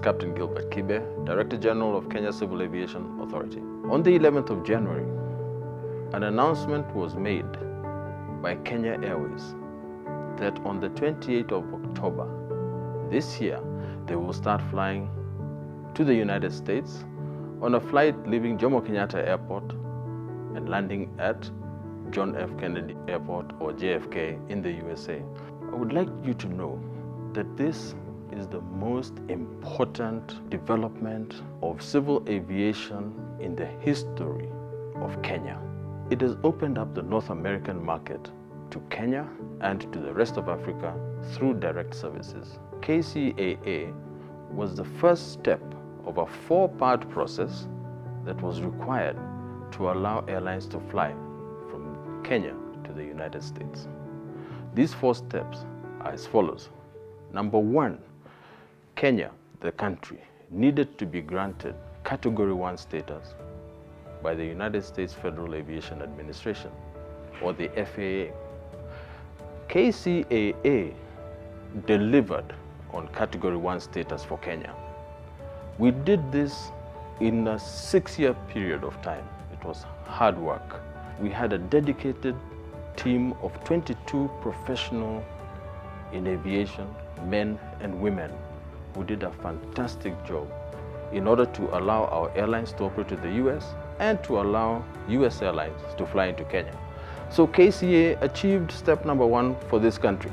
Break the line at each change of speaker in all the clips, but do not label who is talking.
Captain Gilbert Kibe, Director General of Kenya Civil Aviation Authority. On the 11th of January, an announcement was made by Kenya Airways that on the 28th of October this year, they will start flying to the United States on a flight leaving Jomo Kenyatta Airport and landing at John F. Kennedy Airport, or JFK, in the USA. I would like you to know that this is the most important development of civil aviation in the history of Kenya. It has opened up the North American market to Kenya and to the rest of Africa through direct services. KCAA was the first step of a four-part process that was required to allow airlines to fly from Kenya to the United States. These four steps are as follows. Number one, Kenya, the country, needed to be granted Category 1 status by the United States Federal Aviation Administration, or the FAA. KCAA delivered on Category 1 status for Kenya. We did this in a 6-year period of time. It was hard work. We had a dedicated team of 22 professional in aviation, men and women, who did a fantastic job in order to allow our airlines to operate to the US and to allow US airlines to fly into Kenya. So KCA achieved step number one for this country.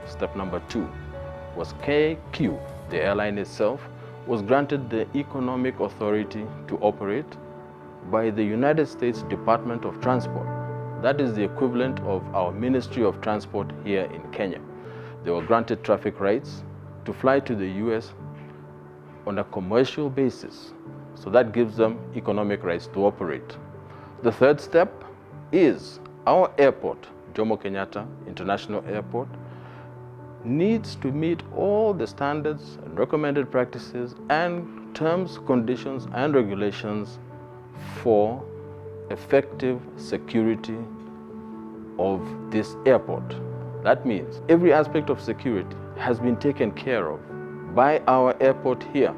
Step number two was KQ, the airline itself, was granted the economic authority to operate by the United States Department of Transport. That is the equivalent of our Ministry of Transport here in Kenya. They were granted traffic rights to fly to the US on a commercial basis. So that gives them economic rights to operate. The third step is our airport, Jomo Kenyatta International Airport, needs to meet all the standards and recommended practices and terms, conditions, and regulations for effective security of this airport. That means every aspect of security has been taken care of by our airport here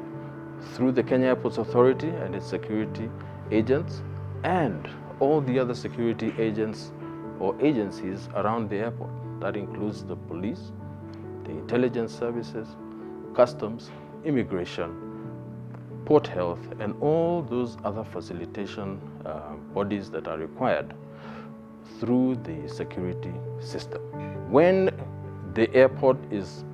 through the Kenya Airports Authority and its security agents and all the other security agents or agencies around the airport. That includes the police, the intelligence services, customs, immigration, port health, and all those other facilitation bodies that are required through the security system. When the airport is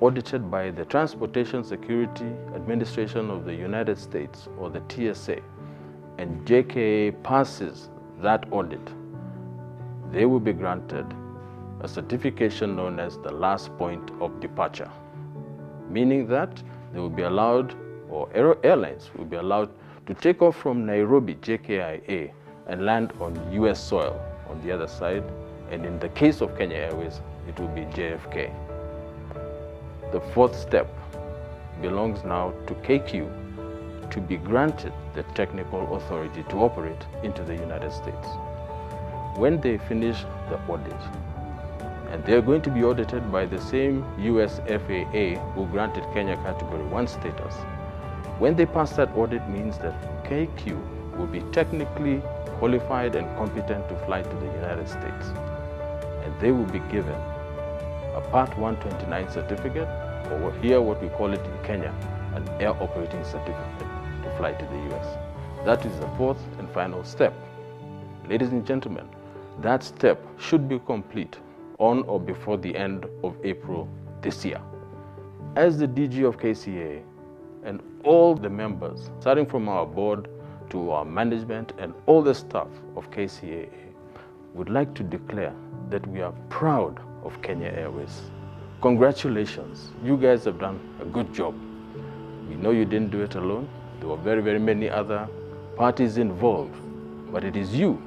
audited by the Transportation Security Administration of the United States, or the TSA, and JKA passes that audit, they will be granted a certification known as the last point of departure, meaning that they will be allowed, or airlines will be allowed, to take off from Nairobi, JKIA, and land on US soil on the other side, and in the case of Kenya Airways, it will be JFK. The fourth step belongs now to KQ to be granted the technical authority to operate into the United States. When they finish the audit, and they're going to be audited by the same US FAA who granted Kenya Category 1 status, when they pass that audit means that KQ will be technically qualified and competent to fly to the United States. And they will be given a Part 129 certificate, or here what we call it in Kenya, an air operating certificate to fly to the US. That is the fourth and final step. Ladies and gentlemen, that step should be complete on or before the end of April this year. As the DG of KCAA and all the members, starting from our board to our management and all the staff of KCAA, would like to declare that we are proud of Kenya Airways. Congratulations, you guys have done a good job. We know you didn't do it alone. There were very, very many other parties involved, but it is you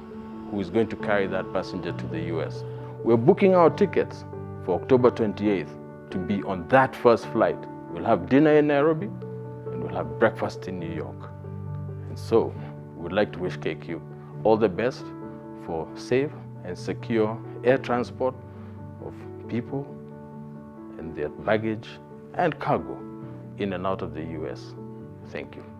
who is going to carry that passenger to the US. We're booking our tickets for October 28th to be on that first flight. We'll have dinner in Nairobi and we'll have breakfast in New York. And so, we would like to wish KQ all the best for safe and secure air transport of people and their baggage and cargo in and out of the US. Thank you.